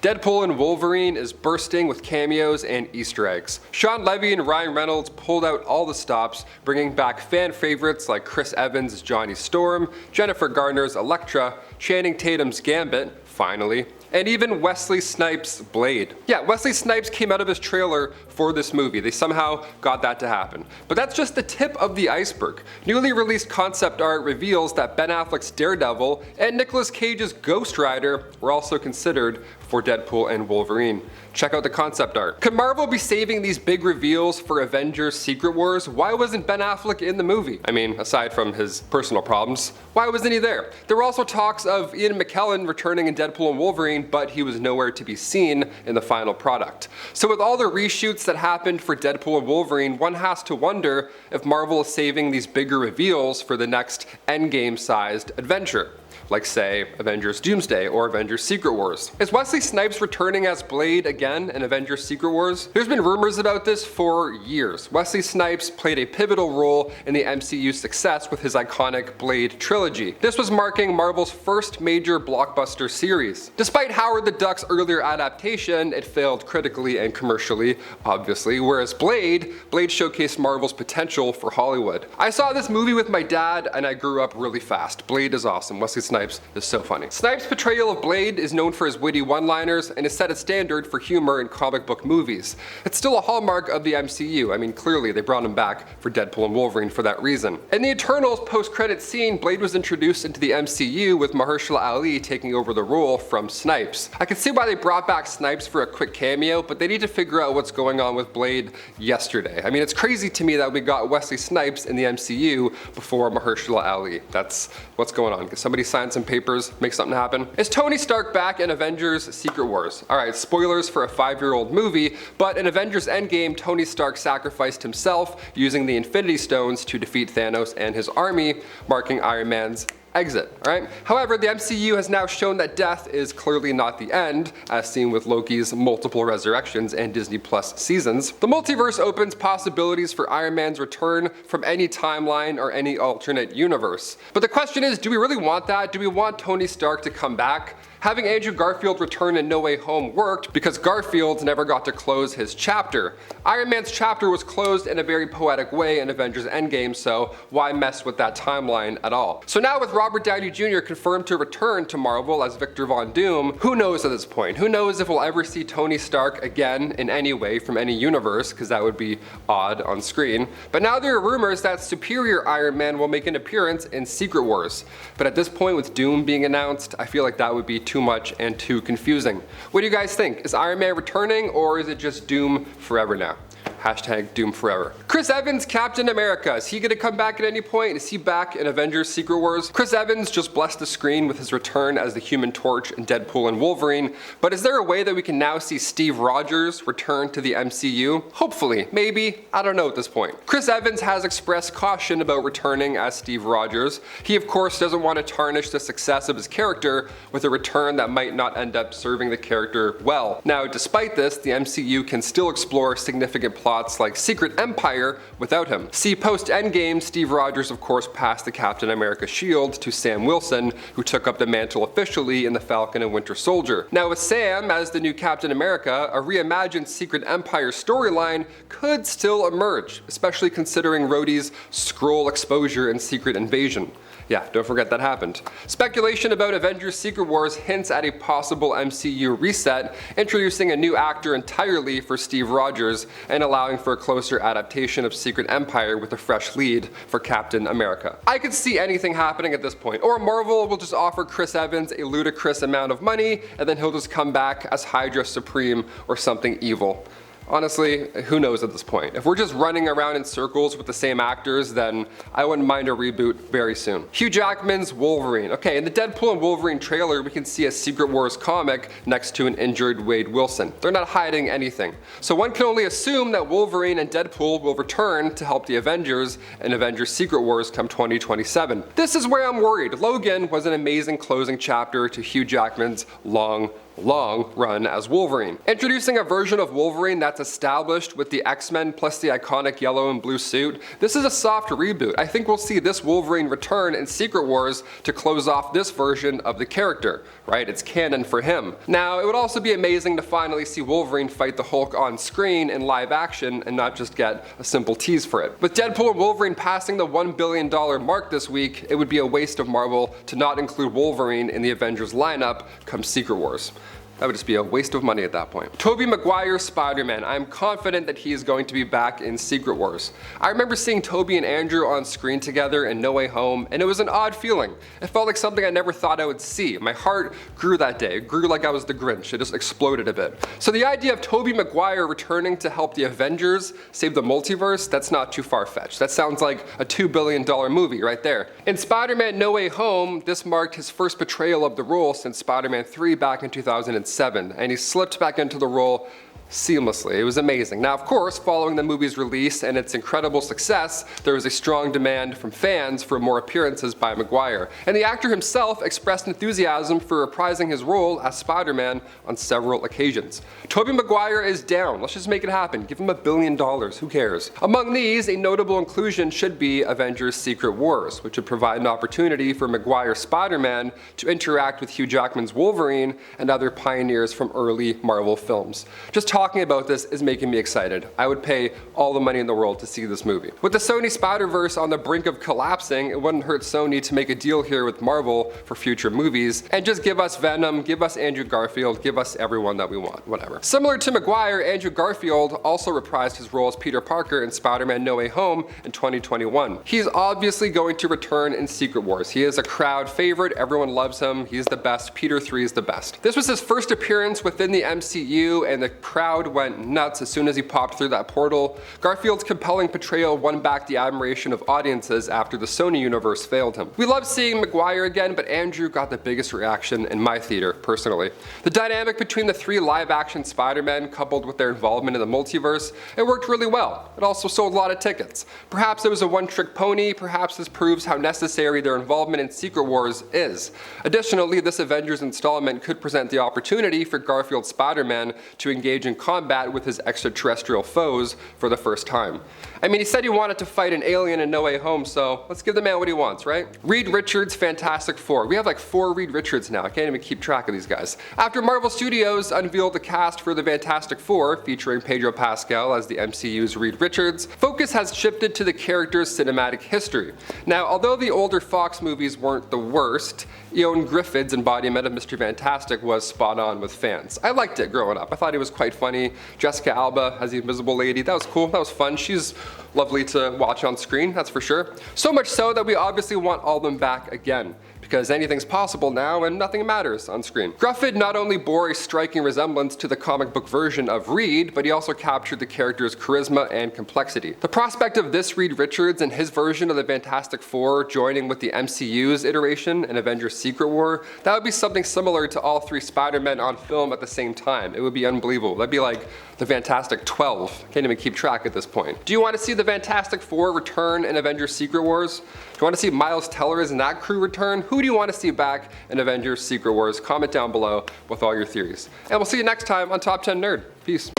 Deadpool and Wolverine is bursting with cameos and Easter eggs. Sean Levy and Ryan Reynolds pulled out all the stops, bringing back fan favorites like Chris Evans' as Johnny Storm, Jennifer Garner's Elektra, Channing Tatum's Gambit, finally, and even Wesley Snipes' Blade. Yeah, Wesley Snipes came out of his trailer for this movie. They somehow got that to happen. But that's just the tip of the iceberg. Newly released concept art reveals that Ben Affleck's Daredevil and Nicolas Cage's Ghost Rider were also considered for Deadpool and Wolverine. Check out the concept art. Could Marvel be saving these big reveals for Avengers Secret Wars? Why wasn't Ben Affleck in the movie? I mean, aside from his personal problems, why wasn't he there? There were also talks of Ian McKellen returning in Deadpool and Wolverine, but he was nowhere to be seen in the final product. So with all the reshoots that happened for Deadpool and Wolverine, one has to wonder if Marvel is saving these bigger reveals for the next Endgame-sized adventure, like say Avengers Doomsday or Avengers Secret Wars. Is Wesley Snipes returning as Blade again in Avengers Secret Wars? There's been rumors about this for years. Wesley Snipes played a pivotal role in the MCU's success with his iconic Blade trilogy. This was marking Marvel's first major blockbuster series. Despite Howard the Duck's earlier adaptation, it failed critically and commercially, obviously, whereas Blade showcased Marvel's potential for Hollywood. I saw this movie with my dad and I grew up really fast. Blade is awesome. Wesley Snipes is so funny. Snipes' portrayal of Blade is known for his witty one-liners and has set a standard for humor in comic book movies. It's still a hallmark of the MCU. I mean, clearly they brought him back for Deadpool and Wolverine for that reason. In the Eternals post-credit scene, Blade was introduced into the MCU with Mahershala Ali taking over the role from Snipes. I can see why they brought back Snipes for a quick cameo, but they need to figure out what's going on with Blade yesterday. I mean, it's crazy to me that we got Wesley Snipes in the MCU before Mahershala Ali. That's what's going on. Can somebody sign some papers, make something happen? Is Tony Stark back in Avengers Secret Wars? Alright, spoilers for a 5-year-old movie, but in Avengers Endgame, Tony Stark sacrificed himself using the Infinity Stones to defeat Thanos and his army, marking Iron Man's exit, alright? However, the MCU has now shown that death is clearly not the end, as seen with Loki's multiple resurrections and Disney Plus seasons. The multiverse opens possibilities for Iron Man's return from any timeline or any alternate universe. But the question is, do we really want that? Do we want Tony Stark to come back? Having Andrew Garfield return in No Way Home worked because Garfield never got to close his chapter. Iron Man's chapter was closed in a very poetic way in Avengers Endgame, so why mess with that timeline at all? So now with Robert Downey Jr. confirmed to return to Marvel as Victor Von Doom, who knows at this point? Who knows if we'll ever see Tony Stark again in any way from any universe, because that would be odd on screen. But now there are rumors that Superior Iron Man will make an appearance in Secret Wars. But at this point, with Doom being announced, I feel like that would be too much and too confusing. What do you guys think? Is Iron Man returning, or is it just Doom forever now? Hashtag Doom forever. Chris Evans, Captain America. Is he gonna come back at any point? Is he back in Avengers Secret Wars? Chris Evans just blessed the screen with his return as the Human Torch in Deadpool and Wolverine, but is there a way that we can now see Steve Rogers return to the MCU? Hopefully, maybe, I don't know at this point. Chris Evans has expressed caution about returning as Steve Rogers. He of course doesn't want to tarnish the success of his character with a return that might not end up serving the character well. Now, despite this, the MCU can still explore significant plots like Secret Empire without him. See, post-Endgame, Steve Rogers of course passed the Captain America shield to Sam Wilson, who took up the mantle officially in the Falcon and Winter Soldier. Now with Sam as the new Captain America, a reimagined Secret Empire storyline could still emerge, especially considering Rhodey's Skrull exposure in Secret Invasion. Yeah, don't forget that happened. Speculation about Avengers Secret Wars hints at a possible MCU reset, introducing a new actor entirely for Steve Rogers and allowing for a closer adaptation of Secret Empire with a fresh lead for Captain America. I could see anything happening at this point, or Marvel will just offer Chris Evans a ludicrous amount of money and then he'll just come back as Hydra Supreme or something evil. Honestly, who knows at this point? If we're just running around in circles with the same actors, then I wouldn't mind a reboot very soon. Hugh Jackman's Wolverine. Okay, in the Deadpool and Wolverine trailer, we can see a Secret Wars comic next to an injured Wade Wilson. They're not hiding anything. So one can only assume that Wolverine and Deadpool will return to help the Avengers in Avengers Secret Wars come 2027. This is where I'm worried. Logan was an amazing closing chapter to Hugh Jackman's long long run as Wolverine. Introducing a version of Wolverine that's established with the X-Men plus the iconic yellow and blue suit, this is a soft reboot. I think we'll see this Wolverine return in Secret Wars to close off this version of the character, right? It's canon for him. Now, it would also be amazing to finally see Wolverine fight the Hulk on screen in live action and not just get a simple tease for it. With Deadpool and Wolverine passing the $1 billion mark this week, it would be a waste of Marvel to not include Wolverine in the Avengers lineup come Secret Wars. That would just be a waste of money at that point. Tobey Maguire's Spider-Man. I'm confident that he is going to be back in Secret Wars. I remember seeing Tobey and Andrew on screen together in No Way Home, and it was an odd feeling. It felt like something I never thought I would see. My heart grew that day. It grew like I was the Grinch. It just exploded a bit. So the idea of Tobey Maguire returning to help the Avengers save the multiverse, that's not too far-fetched. That sounds like a $2 billion movie right there. In Spider-Man No Way Home, this marked his first portrayal of the role since Spider-Man 3 back in 2007. And he slipped back into the role seamlessly. It was amazing. Now, of course, following the movie's release and its incredible success, there was a strong demand from fans for more appearances by Maguire, and the actor himself expressed enthusiasm for reprising his role as Spider-Man on several occasions. Tobey Maguire is down. Let's just make it happen. Give him $1 billion. Who cares? Among these, a notable inclusion should be Avengers Secret Wars, which would provide an opportunity for Maguire's Spider-Man to interact with Hugh Jackman's Wolverine and other pioneers from early Marvel films. Just talking about this is making me excited. I would pay all the money in the world to see this movie. With the Sony Spider-Verse on the brink of collapsing, it wouldn't hurt Sony to make a deal here with Marvel for future movies and just give us Venom, give us Andrew Garfield, give us everyone that we want, whatever. Similar to Maguire, Andrew Garfield also reprised his role as Peter Parker in Spider-Man No Way Home in 2021. He's obviously going to return in Secret Wars. He is a crowd favorite, everyone loves him, he's the best, Peter 3 is the best. This was his first appearance within the MCU, and the crowd went nuts as soon as he popped through that portal. Garfield's compelling portrayal won back the admiration of audiences after the Sony universe failed him. We love seeing Maguire again, but Andrew got the biggest reaction in my theater, personally. The dynamic between the three live-action Spider-Men, coupled with their involvement in the multiverse, it worked really well. It also sold a lot of tickets. Perhaps it was a one-trick pony, perhaps this proves how necessary their involvement in Secret Wars is. Additionally, this Avengers installment could present the opportunity for Garfield's Spider-Man to engage in combat with his extraterrestrial foes for the first time. I mean, he said he wanted to fight an alien in No Way Home, so let's give the man what he wants, right? Reed Richards' Fantastic Four. We have like 4 Reed Richards now. I can't even keep track of these guys. After Marvel Studios unveiled the cast for the Fantastic Four, featuring Pedro Pascal as the MCU's Reed Richards, focus has shifted to the character's cinematic history. Now, although the older Fox movies weren't the worst, Ewan Griffith's embodiment of Mr. Fantastic was spot on with fans. I liked it growing up. I thought he was quite funny. Jessica Alba as the Invisible Lady, that was cool, that was fun. She's lovely to watch on screen, that's for sure. So much so that we obviously want all of them back again, because anything's possible now and nothing matters on screen. Griffith not only bore a striking resemblance to the comic book version of Reed, but he also captured the character's charisma and complexity. The prospect of this Reed Richards and his version of the Fantastic Four joining with the MCU's iteration in Avengers Secret War, that would be something similar to all 3 Spider-Men on film at the same time. It would be unbelievable. That'd be like the Fantastic 12. Can't even keep track at this point. Do you want to see the Fantastic Four return in Avengers Secret Wars? Do you want to see Miles Tellers and that crew return? Who do you want to see back in Avengers Secret Wars? Comment down below with all your theories. And we'll see you next time on Top 10 Nerd. Peace.